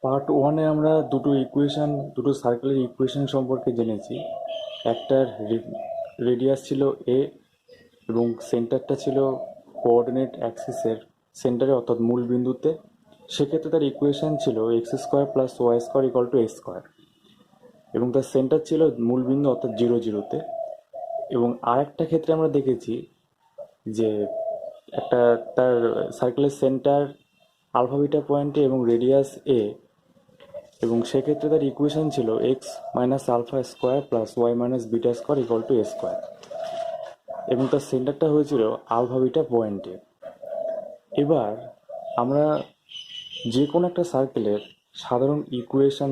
Part ওয়ানে আমরা দুটো সার্কেলের ইকুয়েশন সম্পর্কে জেনেছি। একটার রেডিয়াস ছিল এ এবং সেন্টারটা ছিল কোঅর্ডিনেট অ্যাক্সিসের সেন্টারে অর্থাৎ মূল বিন্দুতে। সেক্ষেত্রে তার ইকুয়েশন ছিল x square plus y square equal to a square, এবং তার সেন্টার ছিল মূল বিন্দু অর্থাৎ 0, 0-তে। এবং আরেকটা ক্ষেত্রে আমরা দেখেছি যে একটা তার সার্কেলের সেন্টার আলফা বিটা পয়েন্টে এবং রেডিয়াস এ, এবং সেক্ষেত্রে তার ইকুয়েশন ছিল x minus alpha square plus y minus beta square equal to a square, এবং তার সেন্টারটা হয়েছিল আলফা বিটা পয়েন্টে। এবার আমরা যে কোনো একটা সার্কেলের সাধারণ ইকুয়েশন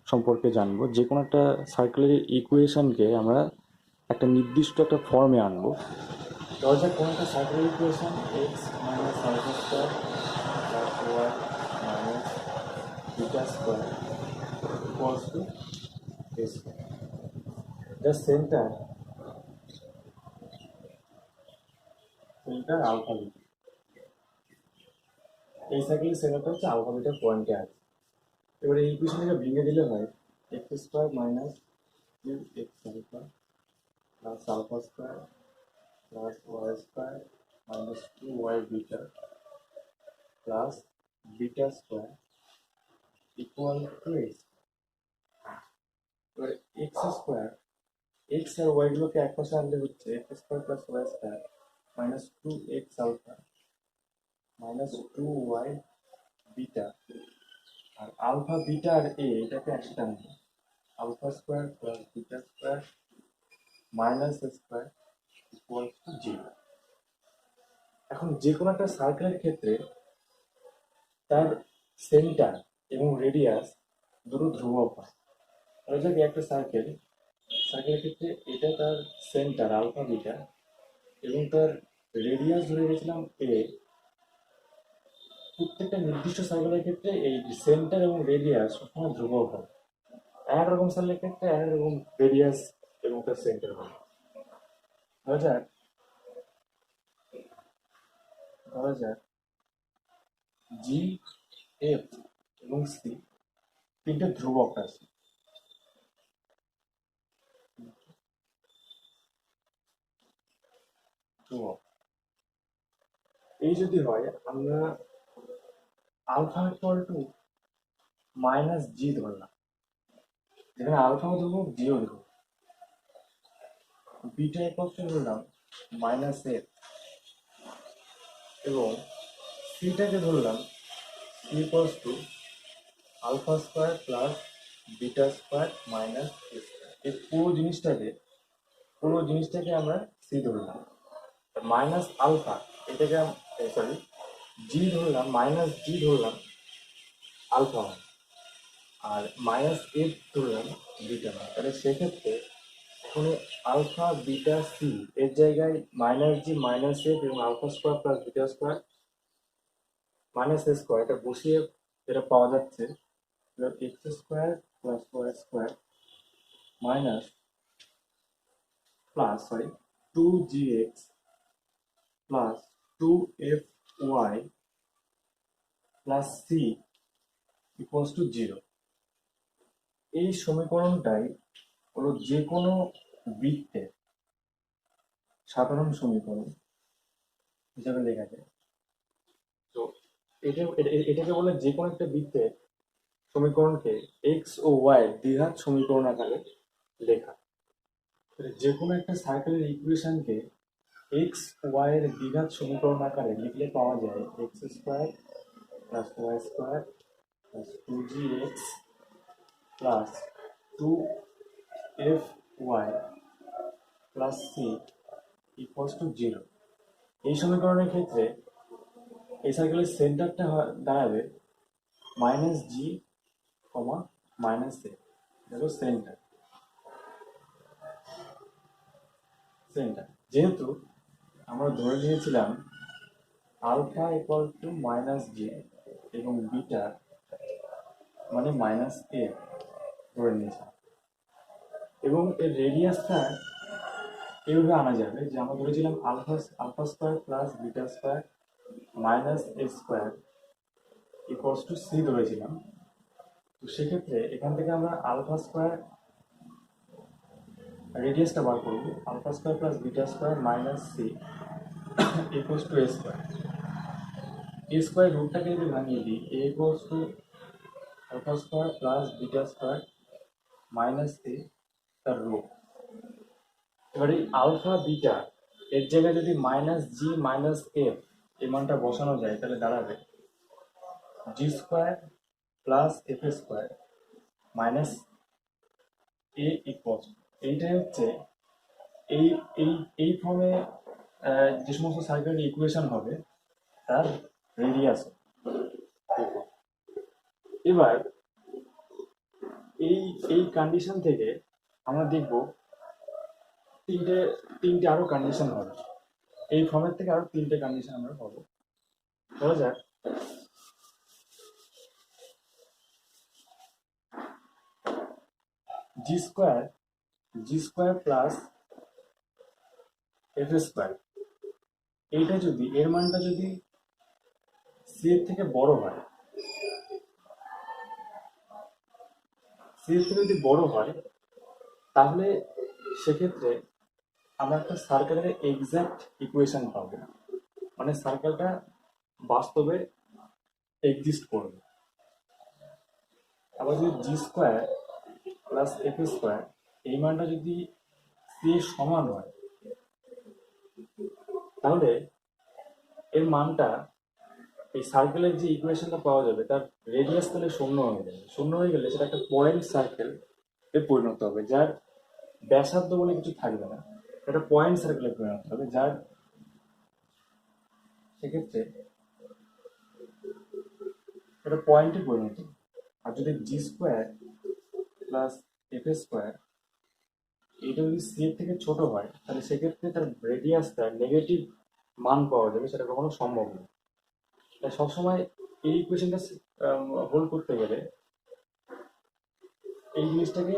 সম্পর্কে জানবো। যে কোনো একটা সার্কেলের ইকুয়েশনকে আমরা একটা নির্দিষ্ট একটা ফর্মে আনবো। ধরা যাক কোনো একটা সার্কেলের equation x minus alpha square plus y minus beta square equals to a square. The center alpha beta, এই সার্কেলের সেন্টারটা হচ্ছে আলফা বিটা পয়েন্টে আছে। এবারে এই ইকুয়েশনটাকে ভেঙে দিলে হয় x square minus two x alpha plus alpha square plus y square minus two y beta plus beta square equal to x. এবার এক্স স্কোয়ার, এক্স আর ওয়াই গুলোকে এক পাশে আনলে হচ্ছে x square plus y square minus two x alpha minus two y beta, আর alpha beta আর এ এটাকে একসাথে আনবো alpha square plus beta square minus square equal to 0। এখন যে কোনো একটা সার্কেলের ক্ষেত্রে তার সেন্টার এবং রেডিয়াস দুটো ধ্রুবক হয়। ধরা যাক একটা সার্কেলের ক্ষেত্রে এটা তার সেন্টার আলফা বিটা এবং তার রেডিয়াস ধরে গেছিলাম এ। প্রত্যেকটা নির্দিষ্ট সার্কেলের ক্ষেত্রে এই সেন্টার এবং রেডিয়াস সবসময় ধ্রুবক হয়। একরকম সার্কেলের ক্ষেত্রে একরকম রেডিয়াস এবং তার সেন্টার হয়। ধরা যাক ধরা যাক জি, এফ এবং সি তিনটে ধ্রুবক আছে। ধ্রুবক এই যদি হয়, আমরা alpha equal to minus g ধরলাম, যেখানে আলফাও ধ্রুবক জিও ধ্রুবক। বিটা ইকুয়াল টু ধরলাম মাইনাস এফ, এবং সিটাকে ধরলাম c equals to alpha square plus beta square minus a square. এই পুরো জিনিসটাকে আমরা সি ধরলাম। মাইনাস আলফা এটাকে সরি জি ধরলাম, মাইনাস জি ধরলাম আলফা হয়, আর মাইনাস এফ ধরলাম বিটা হয়। তাহলে সেক্ষেত্রে এখন আলফা বিটা সি এর জায়গায় মাইনাস জি মাইনাস এফ এবং alpha square plus beta square minus a square এটা বসিয়ে যেটা পাওয়া যাচ্ছে x square plus y square minus plus sorry two g x plus two f y plus c equals to 0। এই সমীকরণটাই হলো যে কোনো বৃত্তের সাধারণ সমীকরণ হিসাবে লেখা যায়। তো এটাকে বলে যে কোনো একটা বৃত্তের সমীকরণকে এক্স ও ওয়াই দ্বিঘাত সমীকরণ আকারে লেখা। যে কোনো একটা সার্কেলের ইকুয়েশনকে এক্স ওয়াই এর দ্বিঘাত সমীকরণ আকারে লিখলে পাওয়া যায় x square plus y square plus two g x plus two f y plus c equals to 0। এই সমীকরণের ক্ষেত্রে এই সার্কেলের সেন্টারটা দাঁড়াবে মাইনাস জি কমা মাইনাস এ, দেখো সেন্টার। যেহেতু আমরা ধরে নিয়েছিলাম আলফা ইকুয়াল টু মাইনাস জি এবং বিটা মানে মাইনাস এ ধরে নিয়েছিলাম, এবং এর রেডিয়াসটা এইভাবে আনা যাবে যে আমরা ধরেছিলাম alpha square plus beta square minus a square equals to c ধরেছিলাম। তো সেক্ষেত্রে এখান থেকে আমরা আলফা স্কোয়ার রেডিয়াসটা বার করবো, alpha square plus beta square minus c equals to a square. A square রুটটাকে যদি ভাঙিয়ে দিই, a equals to alpha square plus beta square minus c তার রুট। এবার এই আলফা বিটা এর জায়গায় যদি মাইনাস জি মাইনাস এফ এই মানটা বসানো যায়, তাহলে দাঁড়াবে g square plus f square minus a equals. এইটাই হচ্ছে এই এই এই ফর্মে যে সমস্ত সার্কেলের ইকুয়েশন হবে তার রেডিয়াস। এবার এই এই কন্ডিশন থেকে আমরা দেখব তিনটে তিনটে আরো কন্ডিশন হবে। এই ফর্মের থেকে আরো তিনটে কন্ডিশন আমরা পাবো। ধরা যাক জি স্কোয়ার প্লাস এফ স্কোয়ার, এইটা যদি এর মানটা যদি সি এর থেকে বড় হয়, সি এর থেকে যদি বড় হয়, তাহলে সেক্ষেত্রে আমরা একটা সার্কেলের এক্সাক্ট ইকুয়েশন পাবো, মানে সার্কেলটা বাস্তবে এক্সিস্ট করবে। আবার যদি জি স্কোয়ার প্লাস এফ স্কোয়ার এই মানটা যদি সি এর সমান হয়, তাহলে এর মানটা এই সার্কেলের যে ইকুয়েশনটা পাওয়া যাবে তার রেডিয়াস তাহলে শূন্য হয়ে যাবে। শূন্য হয়ে গেলে সেটা একটা পয়েন্ট সার্কেল এ পরিণত হবে, যার ব্যাসার্ধ বলে কিছু থাকবে না, এটা পয়েন্ট সার্কেলে পরিণত হবে, যার সেক্ষেত্রে এটা পয়েন্টে পরিণত হবে। আর যদি জি স্কোয়ার প্লাস এফ স্কোয়ার এটা যদি সি এর থেকে ছোট হয়, তাহলে সেক্ষেত্রে তার রেডিয়াসটা নেগেটিভ মান পাওয়া যাবে, সেটা কখনো সম্ভব নয়। তাই সবসময় এই ইকুয়েশনটা হোল্ড করতে গেলে এই জিনিসটাকে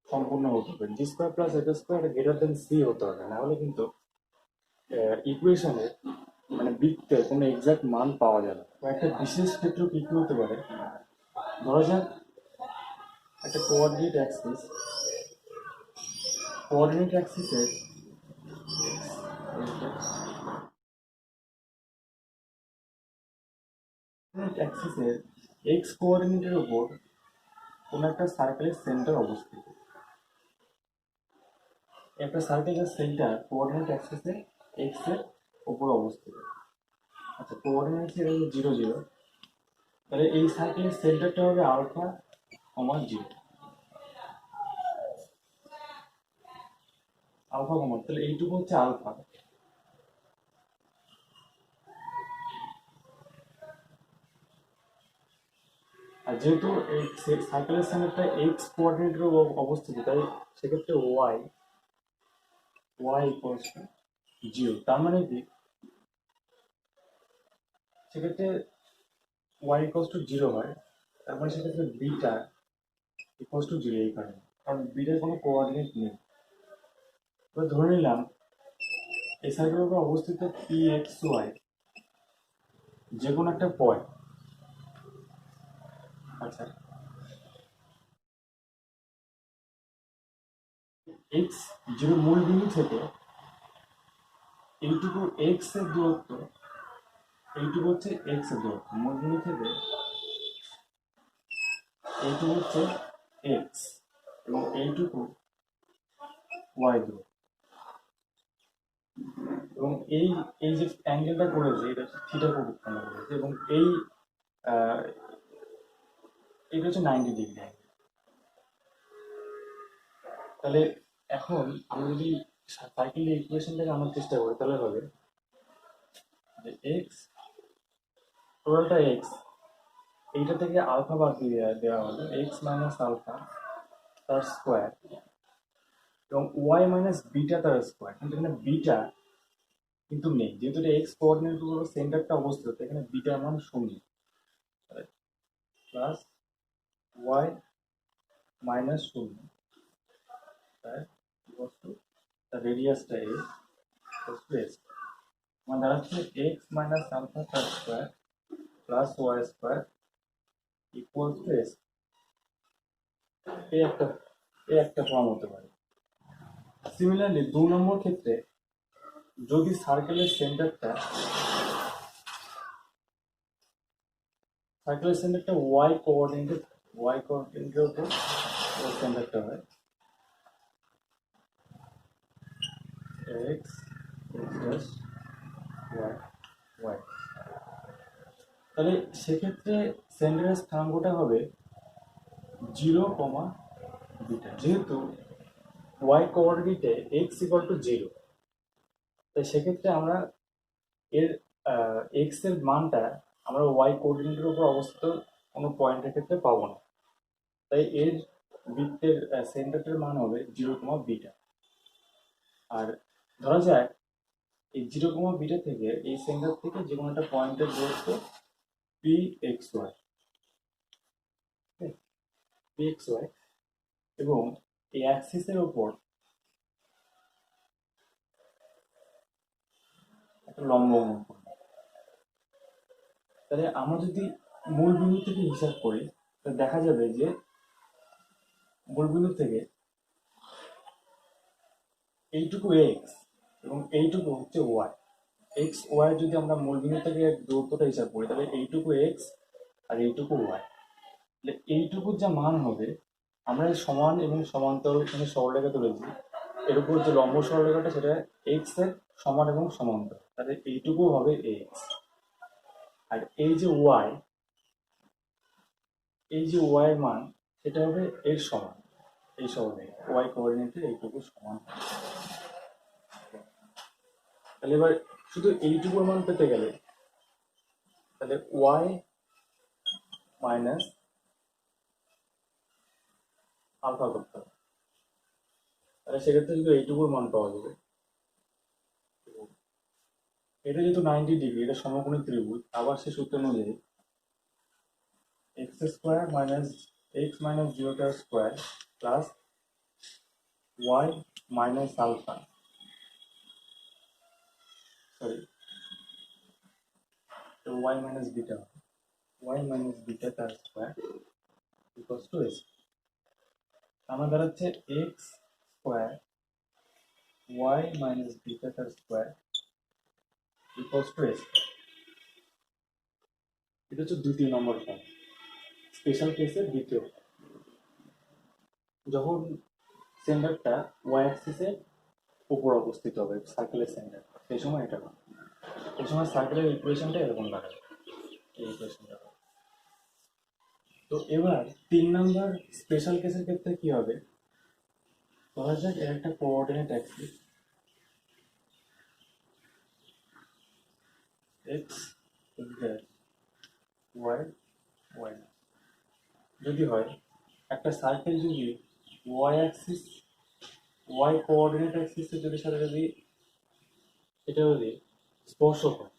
সম্পূর্ণ হতে হবে, g square plus f square greater than c হতে হবে, না হলে কিন্তু ইকুয়েশনে মানে বৃত্তের কোনো এক্সাক্ট মান পাওয়া যাবে। একটা বিশেষ ক্ষেত্র কি কি হতে পারে, ধরা যাক একটা কোঅর্ডিনেট অ্যাক্সিসের এক্স কোঅর্ডিনেটের উপর কোনো একটা সার্কেলের সেন্টার অবস্থিত। একটা সার্কেলের সেন্টার কোঅর্ডিনেট অ্যাক্সিসে এক্স এর উপর অবস্থিত। আচ্ছা, কোঅর্ডিনেট ছিল 0 0, তাহলে এই সার্কেলের সেন্টারটা হবে আলফা কমা 0, আলফা কমা, তাহলে এইটুকু হচ্ছে আলফা। আর যেহেতু এই সার্কেলের সেন্টারটা এক্স কোঅর্ডিনেটের অবস্থিত, তাই সেক্ষেত্রে ওয়াই ইকুয়ালস টু 0। তার মানে কি, সেক্ষেত্রে ওয়াই ইকুয়ালস টু 0 হয়, তার মানে সেক্ষেত্রে বিটা ইকুয়ালস টু 0 এই কারণে, কারণ বিটার কোনো কোঅর্ডিনেট নেই। এবার ধরে নিলাম এই সার্কেলের উপর অবস্থিত পি এক্স ওয়াই যে কোনো একটা পয়েন্ট। আচ্ছা, এক্স জিরো মূল বিন্দু থেকে এইটুকু এক্স এর দূরত্ব, এইটুকু হচ্ছে এক্স এর দূরত্ব মূল বিন্দু থেকে, এইটুকু হচ্ছে এক্স এবং এইটুকু ওয়াই দূরত্ব। এবং এই এই যে অ্যাঙ্গেলটা করেছে এটা হচ্ছে থিটা কোণ উৎপন্ন করেছে, এবং এই এটা হচ্ছে 90 ডিগ্রি অ্যাঙ্গেল। তাহলে এখন আমি যদি সার্কেলের ইকুয়েশনটাকে আনার চেষ্টা করি, তাহলে হবে যে এক্স টোটালটা এক্স, এইটা থেকে আলফা বাদ দিয়ে দেওয়া হলো এক্স মাইনাস আলফা তার স্কোয়ার, এবং ওয়াই মাইনাস বিটা তার স্কোয়ার। কিন্তু এখানে বিটা কিন্তু নেই, যেহেতু এটা এক্স কোঅর্ডিনেট গুলো সেন্টারটা অবস্থিত, এখানে বিটার মান শূন্য। প্লাস ওয়াই মাইনাস শূন্য তার রেডিয়াসটা এ এস, মানে দাঁড়াচ্ছে এক্স মাইনাস আলফা তার square plus y square equal to s, এই একটা ফর্ম হতে পারে। সিমিলারলি 2 নম্বর ক্ষেত্রে যদি সার্কেলের সেন্টারটা ওয়াই কোঅর্ডিনেটের উপর সেন্টারটা হয় এক্স এক্স ওয়াই ওয়াই, তাহলে সেক্ষেত্রে সেন্টারের স্থানাঙ্কটা হবে 0, বিটা। যেহেতু ওয়াই কোঅর্ডিনেটে এক্স ইকুয়াল টু 0, তাই সেক্ষেত্রে আমরা এর এক্স এর মানটা আমরা ওয়াই কোঅর্ডিনেটের উপর অবস্থিত কোনো পয়েন্টের ক্ষেত্রে পাবো না, তাই এর বৃত্তের সেন্টারটার মান হবে 0, আর ধরা যাক এই 0, থেকে এই সেন্টার থেকে যে কোনো একটা পয়েন্টের দূরত্ব পি এক্স ওয়াই, এবং এই অ্যাক্সিসের ওপর একটা লম্ব অঙ্কন করব। তাহলে আমরা যদি মূল বিন্দু থেকে হিসাব করি, তাহলে দেখা যাবে যে মূল বিন্দু থেকে এইটুকু এক্স এবং এইটুকু হচ্ছে ওয়াই। এক্স ওয়াই যদি আমরা মূল বিন্দু থেকে দূরত্বটা হিসাব করি, তাহলে এইটুকু এক্স আর এইটুকু ওয়াই, তাহলে এইটুকুর যা মান হবে, আমরা সমান এবং সমান্তরাল এখানে সরলরেখা তুলেছি, এর উপর যে লম্ব সরলরেখাটা সেটা এক্স এর সমান এবং সমান্তরাল, তাহলে এইটুকু হবে এক্স। আর এই যে ওয়াই এর মান সেটা হবে এর সমান, এই সরলরেখা ওয়াই কোঅর্ডিনেটের এইটুকু সমান। তাহলে এবার শুধু এইটুকুর মান পেতে গেলে তাহলে ওয়াই মাইনাস আলফা করতে হবে, তাহলে সেক্ষেত্রে শুধু এইটুকুর মান পাওয়া যাবে। এটা যেহেতু 90 ডিগ্রি, এটা সমকোণী ত্রিভুজ, আবার সে সূত্র অনুযায়ী x square minus x minus 0 square plus y minus alpha, sorry y minus beta, তার স্কোয়ার ইকুয়ালস টু এস। আমার দাঁড়াচ্ছে x square y minus beta তার স্কোয়ার ইকুয়ালস টু এস। এটা হচ্ছে 2য় নম্বর ফর্ম, স্পেশাল কেসের 2য়। যখন সেন্টারটা ওয়াই অ্যাক্সিসের উপর অবস্থিত হবে সার্কেলের সেন্টার, সেই সময় এটা হবে। এই সময় সার্কেলের ইকুয়েশনটা এরকম দাঁড়াবে, এই ইকুয়েশনটা। তো এবার 3 নম্বর স্পেশাল কেসের ক্ষেত্রে কি হবে, ধরা যাক এর একটা coordinate axis x y y, যদি হয় একটা সার্কেল যদি ওয়াই কোঅর্ডিনেট অ্যাক্সিসের সাথে এটা যদি স্পর্শক হয়,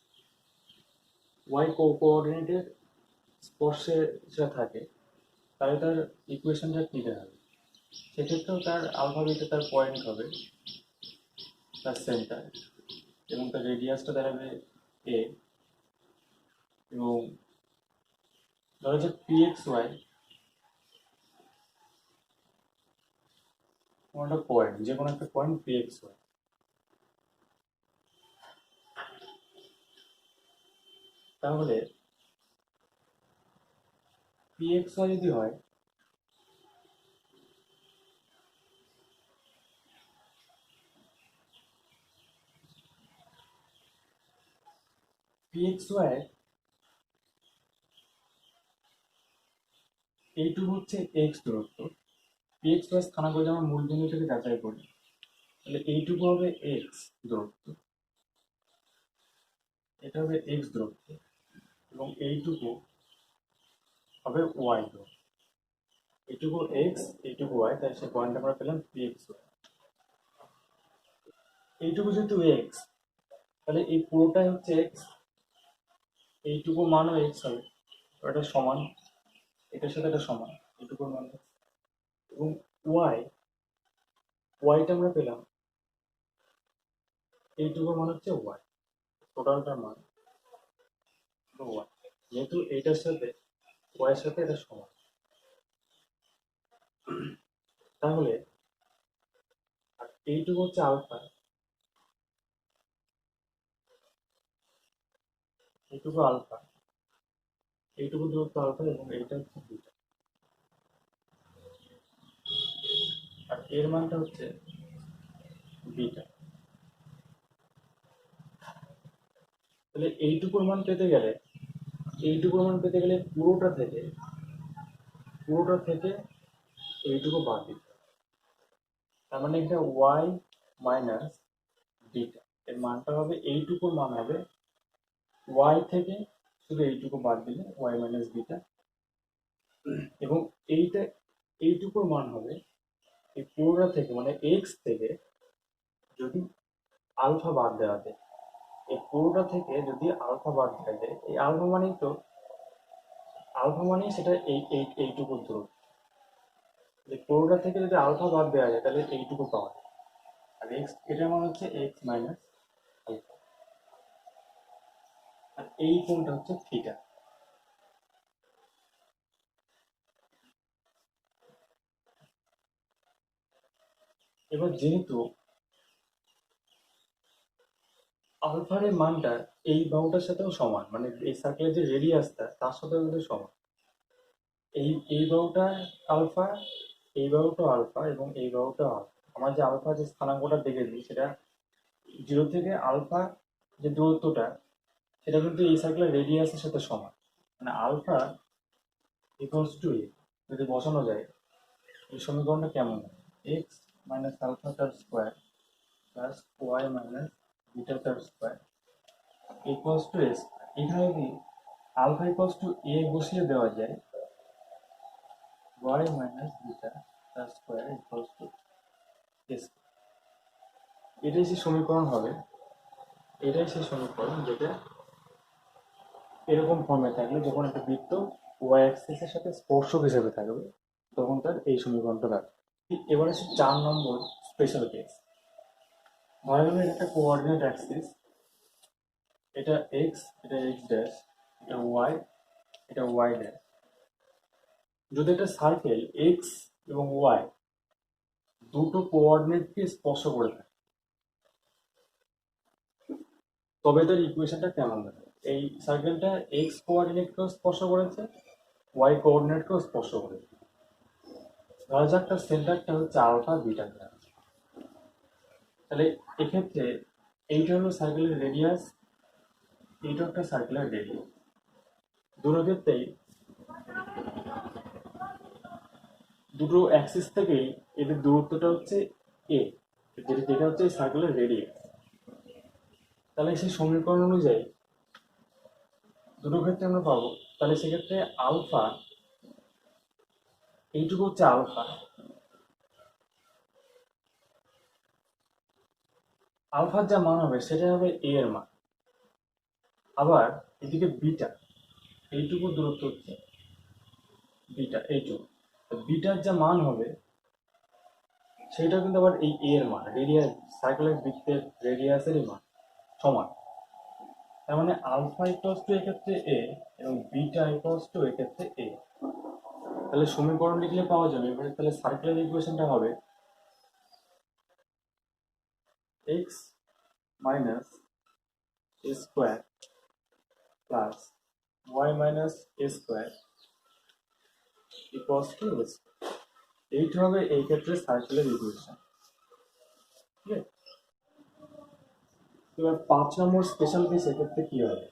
ওয়াই কোঅর্ডিনেটের স্পর্শে যেটা থাকে, তাহলে তার ইকুয়েশনটা কি দাঁড়াবে। সেক্ষেত্রেও তার আলফা বিটা তার পয়েন্ট হবে, তার সেন্টার, এবং তার রেডিয়াসটা দাঁড়াবে এ, এবং ধরা যাক পি এক্স ওয়াই কোনো একটা পয়েন্ট, যে কোনো একটা পয়েন্ট পি এক্স ওয়াই। তাহলে পি এক্স ওয়াই যদি হয়, পি এক্স ওয়াই এইটুকু হচ্ছে এক্স দূরত্ব। পি এক্স ওয়াই স্থানাঙ্ক যদি আমরা মূল বিন্দু থেকে যাচাই করি, তাহলে এইটুকু হবে এক্স দূরত্ব, এটা হবে এক্স দূরত্ব, এবং এইটুকু হবে ওয়াই দূরত্ব। এইটুকু এক্স, এইটুকু ওয়াই, তাই সেই পয়েন্ট আমরা পেলাম পি এক্স ওয়াই। এইটুকু যেহেতু এক্স, তাহলে এই পুরোটাই হচ্ছে এক্স, এইটুকু মানও এক্স হবে, এটা সমান, এটার সাথে এটা সমান, এইটুকুর মান। এবং ওয়াইটা আমরা পেলাম, এইটুকুর মান হচ্ছে ওয়াই, টোটালটার মান ওয়াই। যেহেতু এইটার সাথে ওয়াই এর সাথে এটা সমান। তাহলে আর এইটুকু হচ্ছে আলফা, এইটুকু আলফা, এইটুকু দূরত্ব আলফা এবং এইটা হচ্ছে বিটা, আর এর মানটা হচ্ছে বিটা। তাহলে এইটুকুর মান পেতে গেলে, এইটুকুর মান পেতে গেলে পুরোটা থেকে এইটুকু বাদ দিতে হবে। তার মানে এটা ওয়াই মাইনাস বিটা, এর মানটা হবে, এইটুকুর মান হবে ওয়াই থেকে শুধু এইটুকু বাদ দিলে ওয়াই মাইনাস বিটা, এবং এইটা এইটুকুর মান হবে এই পুরোটা থেকে মানে এক্স থেকে যদি আলফা বাদ দেওয়া যায়, এই পুরোটা থেকে যদি আলফা বাদ দেওয়া যায়, এই আলফা মানেই তো, আলফা মানেই সেটা এইটুকু দূরত্ব, যে পুরোটা থেকে যদি আলফা বাদ দেওয়া যায় তাহলে এইটুকু পাওয়া যায়। আর এক্স, এটার মান হচ্ছে এক্স মাইনাস আলফা, আর এই কোণটা হচ্ছে থিটা। এবার যেহেতু আলফার এই মানটা এই বাহুটার সাথেও সমান, মানে এই সার্কেলের যে রেডিয়াসটা তার সাথেও কিন্তু সমান, এই বাহুটা আলফা, এই বাহুটা আলফা এবং এই বাহুটা আলফা। আমার যে আলফা যে স্থানাঙ্কটা দেখেছি সেটা জিরো থেকে আলফা যে দূরত্বটা সেটা কিন্তু এই সার্কেলের রেডিয়াসের সাথে সমান, মানে আলফা ইকুয়ালস টু এ যদি বসানো যায় এই সমীকরণটা কেমন হয়, এক্স মাইনাস আলফা তার square plus y minus beta তার স্কোয়ার ইকুয়ালস টু এস। এখানে যদি আলফা ইকুয়ালস টু এ বসিয়ে দেওয়া যায়, ওয়াই মাইনাস বিটা তার স্কোয়ার ইকুয়ালস টু এস, এটাই সেই সমীকরণ হবে, এটাই সেই সমীকরণ যেটা এরকম ফর্মে থাকলে যখন একটা বৃত্ত ওয়াই অ্যাক্সিসের সাথে স্পর্শক হিসেবে থাকবে তখন তার এই সমীকরণটা থাকবে। এবার আসে 4 নম্বর স্পেশাল কেস। ধরা গেল এটা একটা কোঅর্ডিনেট অ্যাক্সিস, এটা এক্স, এটা এক্স ড্যাশ, এটা ওয়াই, এটা ওয়াই ড্যাশ। যদি একটা সার্কেল এক্স এবং ওয়াই দুটো কোঅর্ডিনেটকে স্পর্শ করে থাকে তবে তার ইকুয়েশনটা কেমন হবে। এই সার্কেলটা এক্স কোঅর্ডিনেটকেও স্পর্শ করেছে, ওয়াই কোঅর্ডিনেটকেও স্পর্শ করেছে। ধরা যাক তার সেন্টারটা হচ্ছে আলফা বিটা গ্রাম। তাহলে এক্ষেত্রে এইটা হলো সার্কেলের রেডিয়াস, এইটা একটা সার্কেলের রেডিয়াস। দুটো ক্ষেত্রেই দুটো অ্যাক্সিস থেকেই এদের দূরত্বটা হচ্ছে এ, যেটা হচ্ছে এই সার্কেলের রেডিয়াস। তাহলে সেই সমীকরণ অনুযায়ী দুটো ক্ষেত্রে আমরা পাবো, তাহলে সেক্ষেত্রে আলফা, এইটুকু হচ্ছে আলফা, আলফার যা মান হবে সেটা হবে এ এর মান। আবার এদিকে বিটা, এইটুকু দূরত্ব হচ্ছে বিটা, এইটুকু, বিটার যা মান হবে সেটা কিন্তু আবার এই এ এর মান, রেডিয়াস, সার্কেলের বৃত্তের রেডিয়াসেরই মান সমান। তার মানে আলফা ইকুয়ালস টু এক্ষেত্রে এ এবং বিটা ইকুয়ালস টু এক্ষেত্রে এ। তাহলে সমীকরণ লিখলে পাওয়া যাবে, এবারে তাহলে সার্কেলের ইকুয়েশনটা হবে x minus a square plus y minus a square equals to s. এইটা হবে এই ক্ষেত্রে সার্কেলের ইকুয়েশন। ঠিক আছে, এবার 5 নম্বর স্পেশাল কেস, এক্ষেত্রে কি হবে,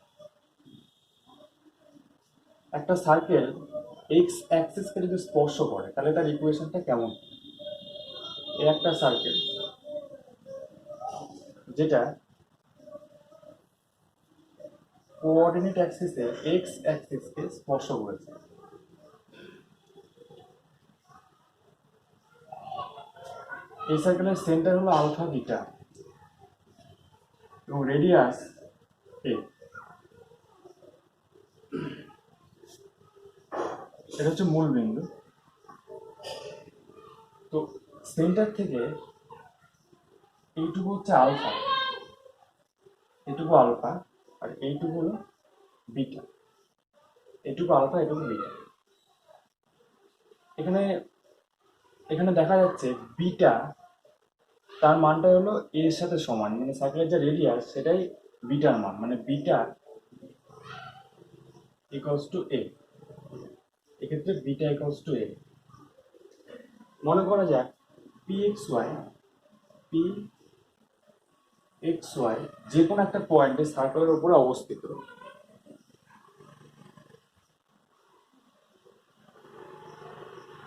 একটা সার্কেল এক্স অ্যাক্সিসকে যদি স্পর্শ করে তাহলে তার ইকুয়েশনটা কেমন। এই একটা সার্কেল যেটা কোঅর্ডিনেট অ্যাক্সিসে এক্স অ্যাক্সিসকে স্পর্শ করেছে, এই সার্কেলের সেন্টার হলো আলফা বিটা এবং রেডিয়াস এ, এটা হচ্ছে মূল বিন্দু। তো সেন্টার থেকে এইটুকু হচ্ছে আলফা, এইটুকু আলফা, আর এইটুকু হলো বিটা, এইটুকু আলফা, এইটুকু বিটা। এখানে এখানে দেখা যাচ্ছে বিটা তার মানটা হলো এ এর সাথে সমান, মানে সার্কেলের যে রেডিয়াস সেটাই বিটার মান, মানে বিটা ইকুয়ালস টু এ। এক্ষেত্রে বিটা ইকুয়ালস টু এ। মনে করা যাক পি এক্স ওয়াই যে কোনো একটা পয়েন্টে সার্কেলের উপরে অবস্থিত।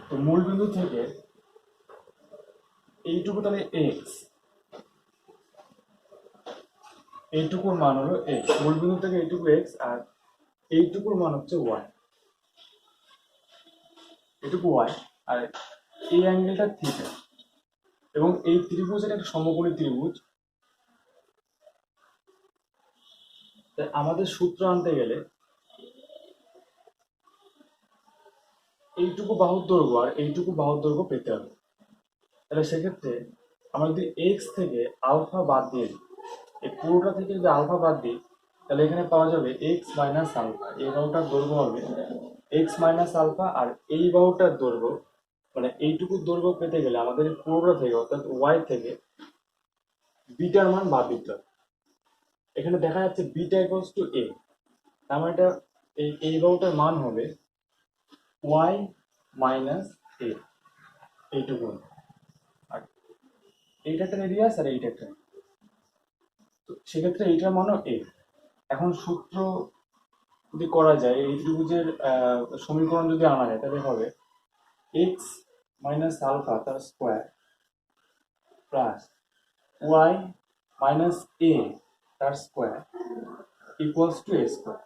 তো মূল বিন্দু থেকে এইটুকু তাহলে এক্স, এইটুকুর মান হলো এক্স, মূল বিন্দু থেকে এইটুকু এক্স, আর এইটুকুর মান হচ্ছে ওয়াই, এটুকু ওয়াই, আর এই অ্যাঙ্গেলটা থিটা। এবং এই ত্রিভুজের একটা সমকোণী ত্রিভুজ। তাই আমাদের সূত্র আনতে গেলে এইটুকু বাহুর দৈর্ঘ্য আর এইটুকু বাহুর দৈর্ঘ্য পেতে হবে। তাহলে সেক্ষেত্রে আমরা যদি এক্স থেকে আলফা বাদ দিয়ে দিই, এই পুরোটা থেকে যদি আলফা বাদ দিই, তাহলে এখানে পাওয়া যাবে এক্স মাইনাস আলফা। এই বাহুটার দৈর্ঘ্য হবে এক্স মাইনাস আলফা, আর এই বাহুটার দৈর্ঘ্য মানে এইটুকুর দৈর্ঘ্য পেতে গেলে আমাদের এই পুরোটা থেকে অর্থাৎ ওয়াই থেকে বিটার মান বাদ দিতে হবে। এখানে দেখা যাচ্ছে বিটা ইকুয়ালস টু এ, তার মানে এটা এই বাহুটার মান হবে ওয়াই মাইনাস এ, এইটুকু। আর এইটা একটা রেডিয়াস আর এইটা একটা, তো সেক্ষেত্রে এইটার মানও এ। এখন সূত্র যদি করা যায়, এই ত্রিভুজের সমীকরণ যদি আনা যায়, তাহলে হবে এক্স মাইনাস আলফা তার স্কোয়ার প্লাস ওয়াই মাইনাস এ তার square equals to a square.